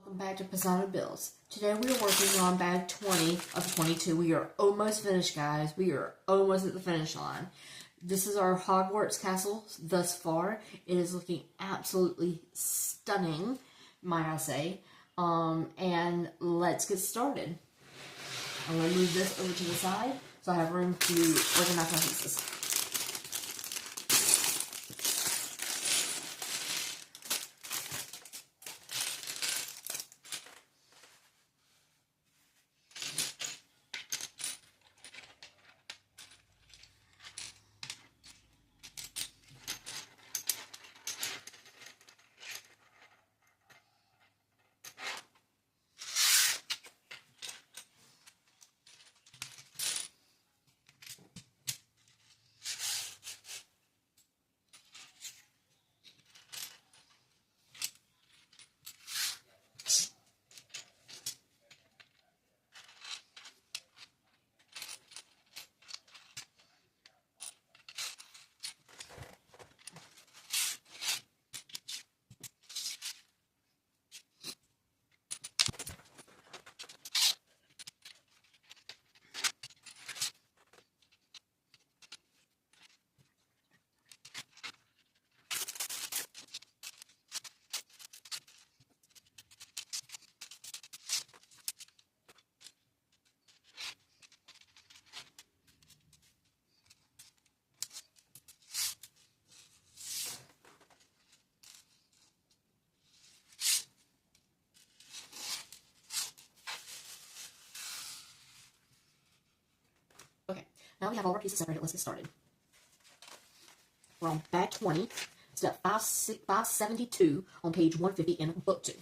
Welcome back to Pisano Bills. Today we are working on bag 20 of 22. We are almost finished, guys. We are almost at the finish line. This is our Hogwarts castle thus far. It is looking absolutely stunning, might I say. And let's get started. I'm going to move this over to the side so I have room to organize my pieces. Okay, now we have all our pieces separated. Let's get started. We're on bag 20, step 572 on page 150 in book 2.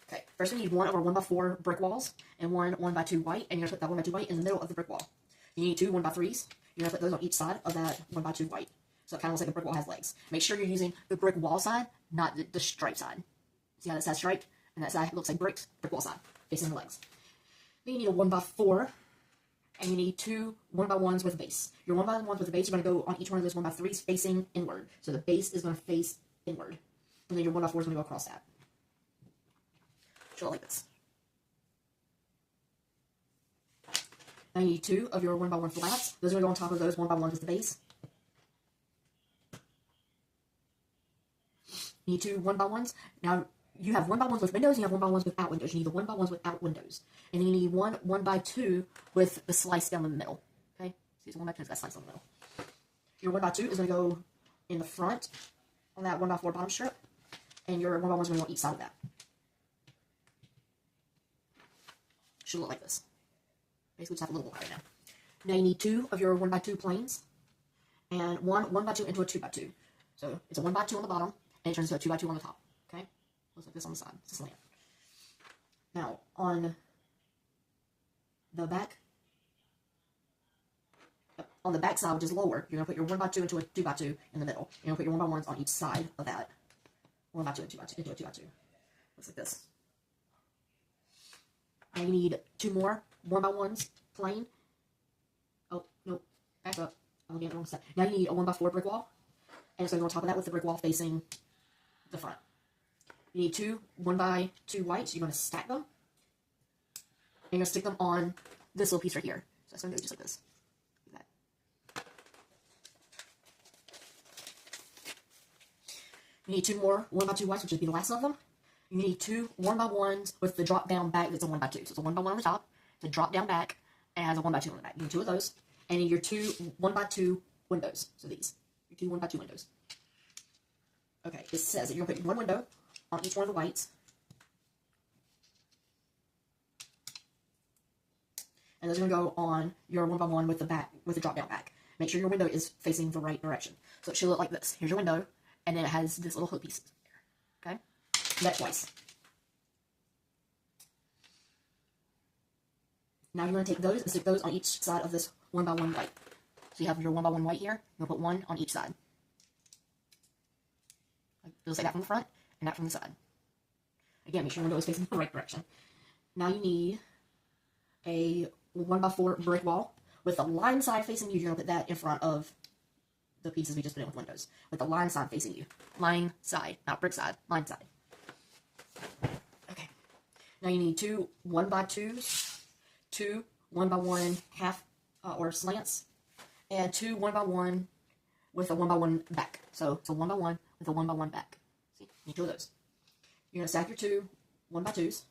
Okay, first we need one of our 1x4 brick walls and one 1x2 white, and you're going to put that 1x2 white in the middle of the brick wall. You need two 1x3s. You're going to put those on each side of that 1x2 white. So it kind of looks like the brick wall has legs. Make sure you're using the brick wall side, not the stripe side. See how that side's striped? And that side looks like bricks, brick wall side, facing the legs. Then you need a 1x4. And you need two 1x1s with a base. Your 1x1s with a base are going to go on each one of those 1x3s facing inward. So the base is going to face inward. And then your 1x4 is going to go across that. Show it like this. Now you need two of your 1x1 flats. Those are going to go on top of those 1x1s with the base. You need two 1x1s. Now, you have 1x1s with windows, and you have 1x1s without windows. You need the 1x1s without windows. And then you need one 1x2 with the slice down the middle. Okay? See, so 1x2 has got slice down the middle. Your 1x2 is going to go in the front on that 1x4 bottom strip. And your 1x1 is going to go on each side of that. Should look like this. Basically, just have a little look right now. Now you need two of your 1x2 planes. And one 1x2 into a 2x2. So it's a 1x2 on the bottom, and it turns into a 2x2 on the top. Okay? Looks like this on the side. It's a slant. Now, on the back, on the back side, which is lower, you're going to put your 1x2 into a 2x2 in the middle. You're going to put your 1x1s on each side of that 1x2 and 2x2 into a 2x2. Looks like this. And you need two more 1x1s plain. Oh, no, back up. I'm looking at the wrong side. Now you need a 1x4 brick wall. And it's going to go on top of that with the brick wall facing the front. You need two 1x2 whites. You're going to stack them. And you're going to stick them on this little piece right here. So it's going to go just like this. Like that. You need two more 1x2 whites, which would be the last of them. You need two 1x1s with the drop down back that's a 1x2. So it's a 1x1 on the top, it's a drop down back, and has a 1x2 on the back. You need two of those. And your two 1x2 windows. So these. Your two 1x2 windows. Okay, it says that you're going to put one window on each one of the whites. And those are going to go on your 1x1 with the back, with the drop down back. Make sure your window is facing the right direction. So it should look like this. Here's your window, and then it has this little hook piece there. Okay? Do that twice. Now you're going to take those and stick those on each side of this 1x1 white. So you have your 1x1 white here. You're going to put one on each side. Just like that from the front, and that from the side. Again, make sure your window is facing the right direction. Now you need a 1x4 brick wall with the line side facing you. You're going to put that in front of the pieces we just put in with windows. With the line side facing you. Line side, not brick side, line side. Okay. Now you need two 1x2s, two 1x1 half or slants, and two 1x1 with a 1x1 back. So it's a 1x1 with a 1x1 back. See, you need two of those. You're going to stack your two 1x2s.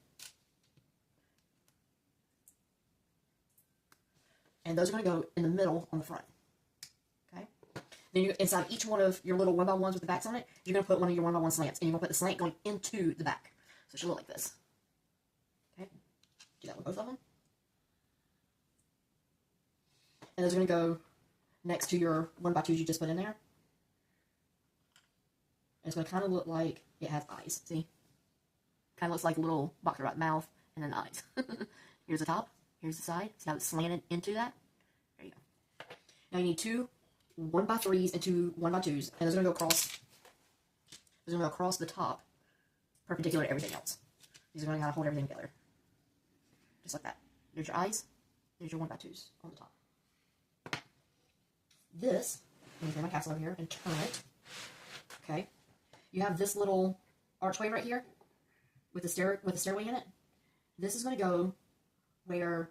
And those are going to go in the middle on the front. Okay? Then you, inside each one of your little 1x1s with the backs on it, you're going to put one of your 1x1 slants. And you're going to put the slant going into the back. So it should look like this. Okay? Do that with both of them. And those are going to go next to your 1x2s you just put in there. And it's going to kind of look like it has eyes. See? Kind of looks like a little boxer rat mouth and then eyes. Here's the top. Here's the side. See how it's slanted into that? There you go. Now you need two 1x3s and two 1x2s. And those are going to go across. Those are going to go across the top, perpendicular to everything else. These are going to kind of hold everything together. Just like that. There's your eyes. There's your 1x2s on the top. This, let me bring my castle over here and turn it. Okay. You have this little archway right here with the stairway in it. This is going to go where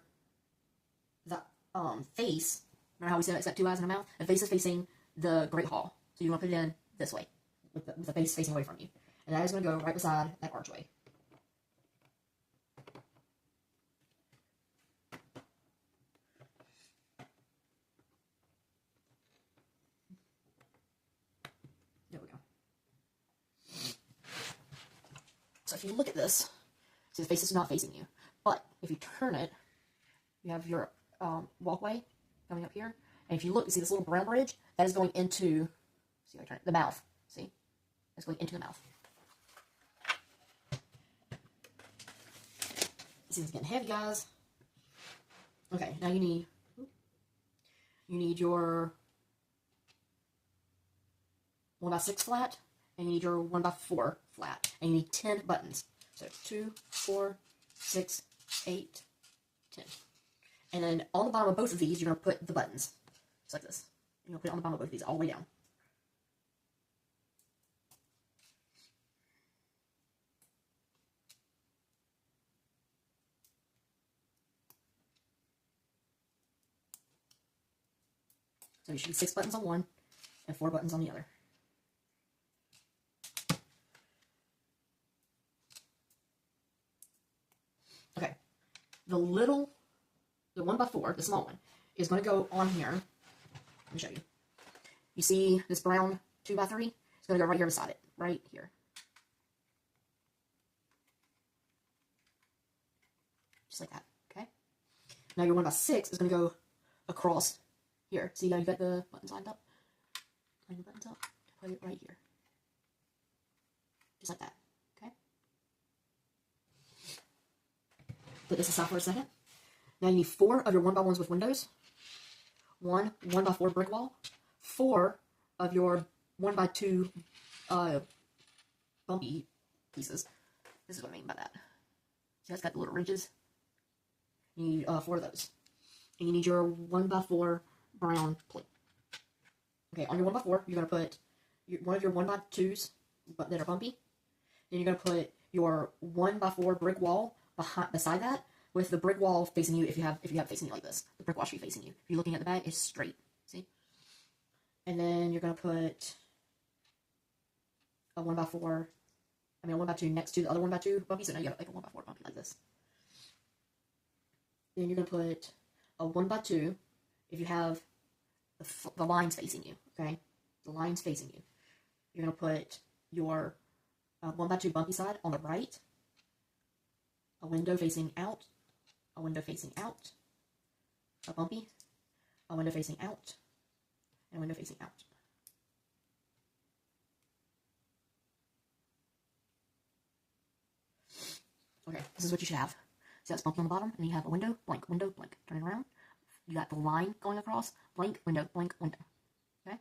the face, remember how we said it's got two eyes and a mouth? The face is facing the Great Hall. So you want to put it in this way, with the face facing away from you. And that is going to go right beside that archway. There we go. So if you look at this, see the face is not facing you. But if you turn it, you have your walkway coming up here. And if you look, you see this little brown bridge? That is going into, see how I turn it? The mouth. See? That's going into the mouth. This thing's getting heavy, guys. Okay, now you need your 1x6 flat, and you need your 1x4 flat, and you need 10 buttons. So 2, 4, 6, 8, 10. And then on the bottom of both of these, you're going to put the buttons. Just like this. You're going to put it on the bottom of both of these, all the way down. So you should be 6 buttons on one, and 4 buttons on the other. Okay. The 1x4, the small one, is going to go on here. Let me show you. You see this brown 2x3? It's going to go right here beside it. Right here. Just like that. Okay? Now your 1x6 is going to go across here. See how you got the buttons lined up? Line the buttons up. Put it right here. Just like that. Okay? Put this aside for a second. Now you need 4 of your 1x1s with windows, 1 1x4 brick wall, 4 of your 1x2 bumpy pieces. This is what I mean by that. See, it's got the little ridges. You need 4 of those. And you need your 1x4 brown plate. Okay, on your 1x4, you're going to put one of your 1x2s that are bumpy. Then you're going to put your 1x4 brick wall beside that, with the brick wall facing you. If you have it facing you like this, the brick wall should be facing you. If you're looking at the back, it's straight. See? And then you're going to put a 1x2 next to the other 1x2 bumpy. So now you have like a 1x4 bumpy like this. Then you're going to put a 1x2 if you have the lines facing you. Okay? The lines facing you. You're going to put your 1x2 bumpy side on the right. A window facing out, a window facing out, a bumpy, a window facing out, and a window facing out. Okay, this is what you should have. See that's bumpy on the bottom, and you have a window, blank, turn it around. You got the line going across, blank, window, window. Okay?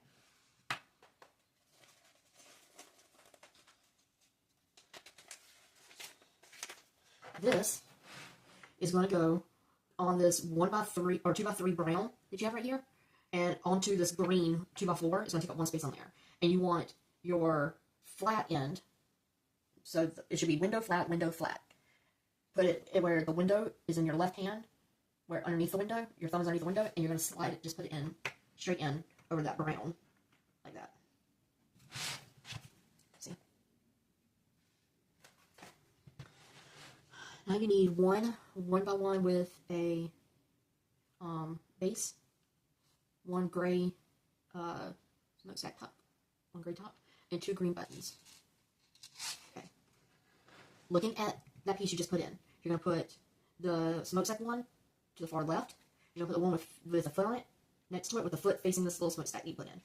This is going to go on this 1x3 or 2x3 brown that you have right here, and onto this green 2x4. It's going to take up one space on there. And you want your flat end, so it should be window flat, put it where the window is in your left hand, where underneath the window, your thumb is underneath the window, and you're going to slide it, just put it in, straight in, over that brown, like that. See? Now you need one by one with a base, one gray smokestack top, one gray top, and 2 green buttons. Okay. Looking at that piece you just put in, you're going to put the smokestack one to the far left. You're going to put the one with a foot on it next to it, with the foot facing this little smokestack you put in.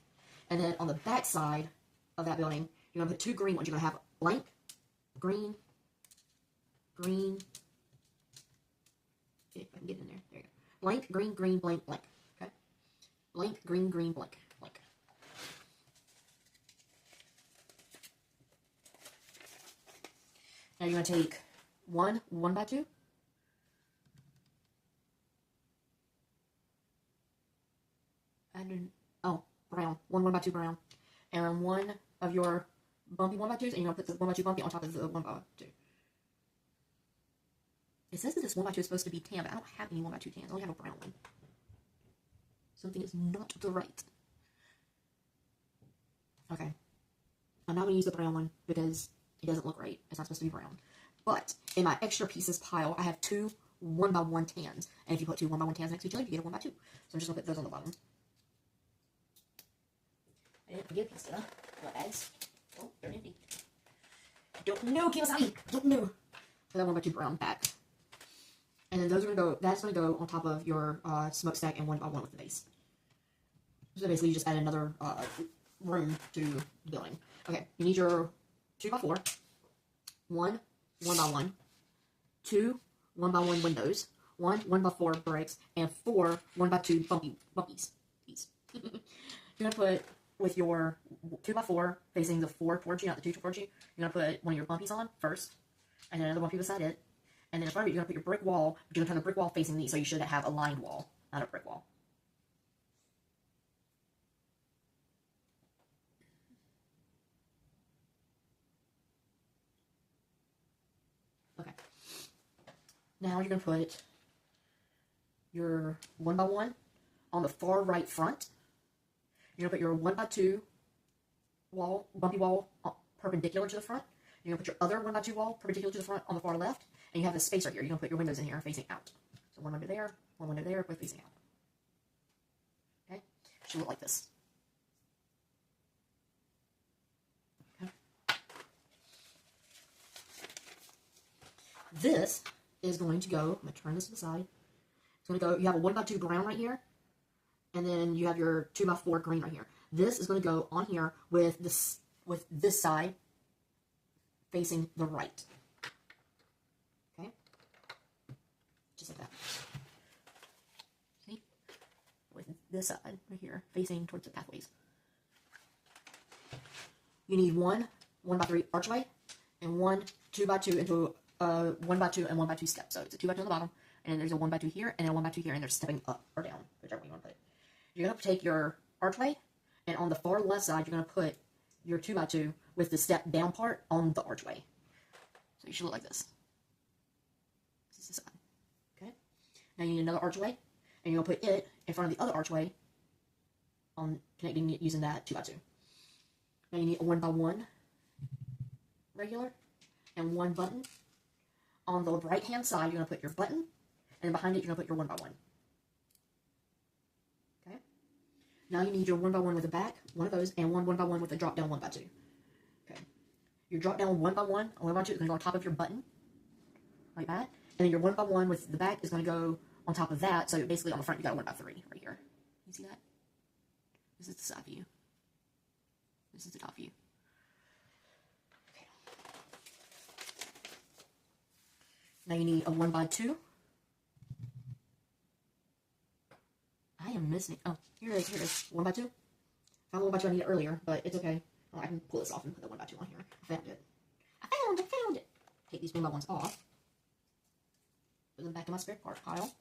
And then on the back side of that building, you're going to put 2 green ones. You're going to have blank, green, green. See if I can get in there. There you go. Blank, green, green, blank, blank. Okay? Blank, green, green, blank, blank. Now you're going to take one 1x2. Brown. One 1x2 brown. And one of your bumpy 1x2s, and you're going to put the 1x2 bumpy on top of the 1x2. It says that this 1x2 is supposed to be tan, but I don't have any 1x2 tans. I only have a brown one. Something is not right. Okay. I'm not going to use the brown one because it doesn't look right. It's not supposed to be brown. But in my extra pieces pile, I have 2 1x1 tans. And if you put 2 1x1 tans next to each other, you get a 1x2. So I'm just going to put those on the bottom. I didn't forget a piece, did I? Bags. Oh, they're empty. I don't know, Kiyosabi. Don't know. So that 1x2 brown back. And then those are going to go, that's going to go on top of your smokestack and 1x1 with the base. So basically you just add another room to the building. Okay, you need your 2x4, 1 1x1, 2 1x1 windows, 1 1x4 bricks, and 4 1x2 bumpies. You're going to put, with your 2x4 facing the 4 towards you, not the 2 towards you, you're going to put one of your bumpies on first, and then another bumpy beside it. And then in front of you, you're going to put your brick wall, but you're going to turn the brick wall facing these, so you should have a lined wall, not a brick wall. Okay. Now you're going to put your 1x1 on the far right front. You're going to put your 1x2 wall, bumpy wall, perpendicular to the front. You're going to put your other 1x2 wall perpendicular to the front on the far left. And you have this space right here. You're going to put your windows in here facing out. So one window there, both facing out. Okay? Should look like this. Okay. This is going to go, I'm going to turn this to the side. It's going to go, you have a 1x2 brown right here. And then you have your 2x4 green right here. This is going to go on here with this side facing the right. Okay? Just like that. See? With this side right here facing towards the pathways. You need one 1x3 archway and one 2x2 into a 1x2 and 1x2 step. So it's a 2x2 on the bottom, and then there's a 1x2 here, and then a 1x2 here, and they're stepping up or down, whichever way you want to put it. You're going to take your archway, and on the far left side, you're going to put your 2x2 with the step down part on the archway. So you should look like this. This is the side. Okay? Now you need another archway, and you're going to put it in front of the other archway on connecting it using that 2x2. Now you need a 1x1 regular and 1 button. On the right-hand side, you're going to put your button, and behind it, you're going to put your 1x1. Okay? Now you need your 1x1 with a back, one of those, and one 1x1 with a drop-down 1x2. Okay? Your drop-down 1x1 or 1x2 is going to go on top of your button, like that. And then your 1x1 with the back is going to go on top of that, so basically on the front, you got a 1x3 right here. You see that? This is the side view. This is the top view. Okay. Now you need a 1x2. I am missing. Oh, here it is. Here it is. 1x2. Found the 1x2 I needed earlier, but it's okay. Oh, I can pull this off and put the 1x2 on here. I found it. Found it. Take these 1x1s off. Put them back in my spare part pile.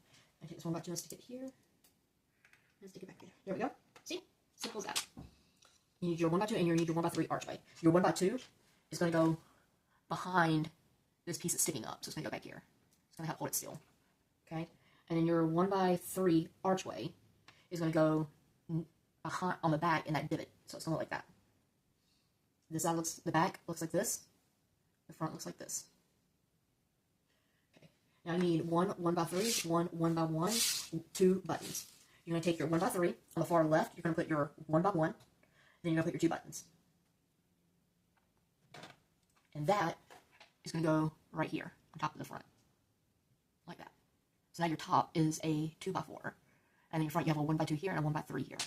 I take this 1x2 and stick it here. And stick it back there. There we go. See? Simple as that. You need your 1x2 and you need your 1x3 archway. Your 1x2 is going to go behind this piece that's sticking up, so it's going to go back here. It's going to help hold it still. Okay? And then your 1x3 archway is going to go on the back in that divot. So it's going to look like that. This side looks, the back looks like this. The front looks like this. Okay. Now you need one 1x3, one 1x1, 2 buttons. You're going to take your 1x3 on the far left. You're going to put your 1x1. Then you're going to put your 2 buttons. And that is going to go right here on top of the front. Like that. So now your top is a 2x4. And then your front you have a 1x2 here and a 1x3 here.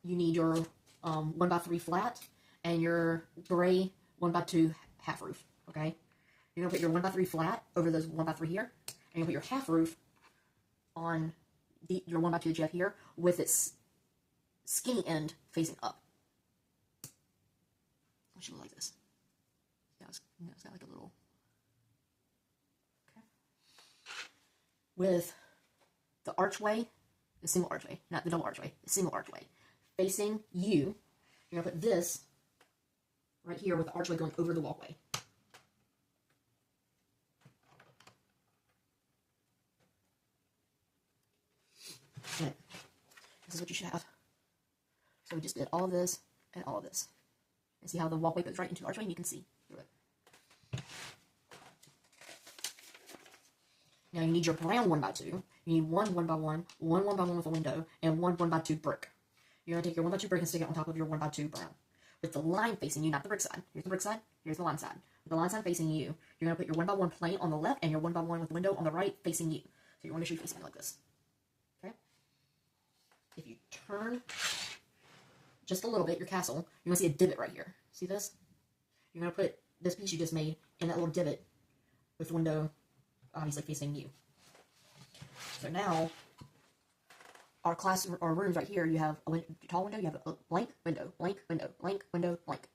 You need your 1x3 flat and your gray 1x2 half roof. Okay? You're going to put your 1x3 flat over those 1x3 here. And you'll put your half roof on your 1x2 that you have here with its skinny end facing up. It should look like this. Yeah, it's got like a little. Okay. With the archway, the single archway, not the double archway, the single archway, facing you, you're going to put this right here with the archway going over the walkway. Okay. This is what you should have. So we just did all of this and all of this. And see how the walkway goes right into the archway, and you can see through it. Now you need your brown 1x2. You need one 1x1, one 1x1 with a window, and one 1x2 brick. You're going to take your 1x2 brick and stick it on top of your 1x2 brown. With the line facing you, not the brick side. Here's the brick side, here's the line side. With the line side facing you, you're going to put your 1x1 plain on the left and your 1x1 with window on the right facing you. So your window should be facing like this. Okay? If you turn just a little bit, your castle, you're going to see a divot right here. See this? You're going to put this piece you just made in that little divot with the window obviously facing you. So now, our rooms right here, you have a tall window, you have a blank window, blank window, blank window, blank.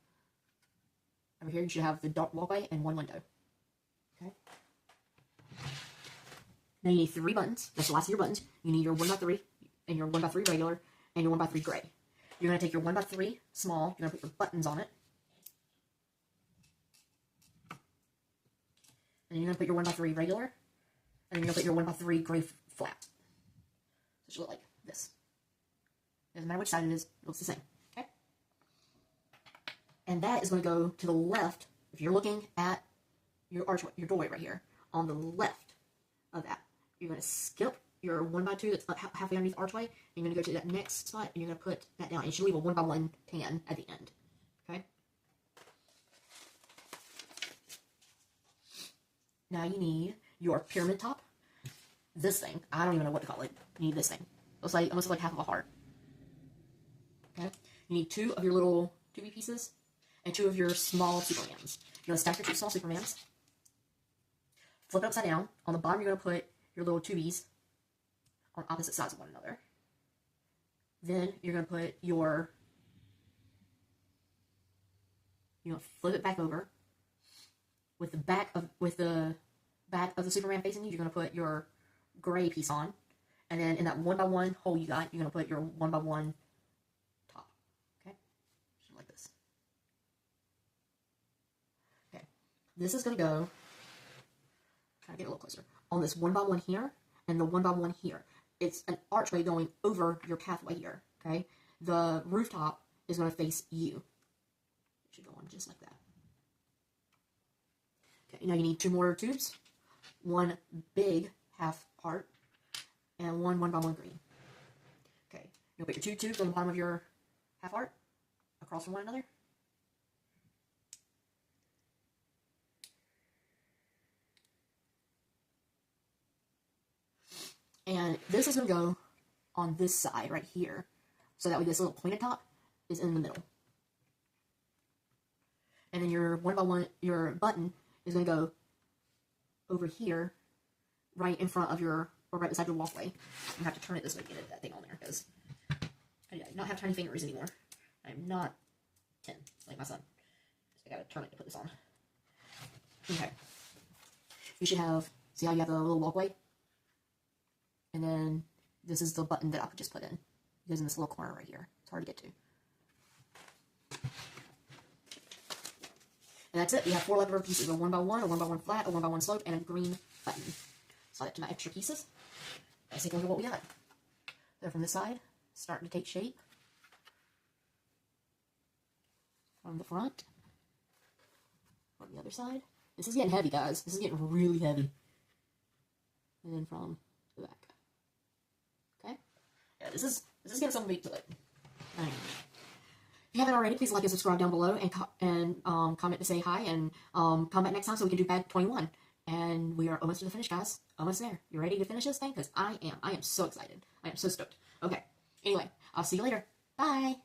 Over here you should have the dark walkway and one window. Okay? Now you need 3 buttons. That's the last of your buttons. You need your 1x3 and your 1x3 regular and your 1x3 gray. You're going to take your 1x3 small, you're going to put your buttons on it. And you're going to put your 1x3 regular, and then you're going to put your 1x3 gray flat. So it should look like this. Doesn't matter which side it is, it looks the same. Okay? And that is going to go to the left, if you're looking at your archway, your doorway right here, on the left of that. You're going to skip your 1x2 that's halfway underneath the archway, and you're going to go to that next spot, and you're going to put that down. And you should leave a 1x1 tan at the end. Okay? Now you need your pyramid top. This thing, I don't even know what to call it. You need this thing. It looks almost like half of a heart. Okay? You need 2 of your little 2B pieces and 2 of your small Supermans. You're going to stack your 2 small Supermans. Flip it upside down. On the bottom, you're going to put your little 2Bs on opposite sides of one another. Then you're going to put your, flip it back over. With the back of the Superman facing you, you're going to put your gray piece on. And then in that 1x1 hole you got, you're going to put your 1x1 top. Okay? Just like this. Okay. This is going to go, try to get a little closer, on this 1x1 here and the 1x1 here. It's an archway going over your pathway here. Okay? The rooftop is going to face you. It should go on just like that. Okay, now you need 2 more tubes, 1 big half heart, and 1 1x1 green. Okay, you'll put your 2 tubes on the bottom of your half heart, across from one another. And this is going to go on this side right here, so that way this little pointed top is in the middle. And then your 1x1, your button, is going to go over here, right in front of your, or right beside your walkway. You have to turn it this way to get that thing on there, because I do not have tiny fingers anymore. I'm not 10, like my son. So I gotta turn it to put this on. Okay. You should have, see how you have the little walkway? And then this is the button that I just put in. It goes in this little corner right here. It's hard to get to. And that's it. We have 4 leftover pieces, a 1x1, a 1x1 flat, a 1x1 slope, and a green button. Slide it to my extra pieces. Let's take a look at what we got. So from this side, starting to take shape. From the front. From the other side. This is getting heavy, guys. This is getting really heavy. And then from the back. Okay? Yeah, this is getting some weight to it. Alright. If you haven't already, please like and subscribe down below and comment to say hi and come back next time so we can do bag 21. And we are almost to the finish, guys. Almost there. You ready to finish this thing? Because I am. I am so excited. I am so stoked. Okay. Anyway, I'll see you later. Bye.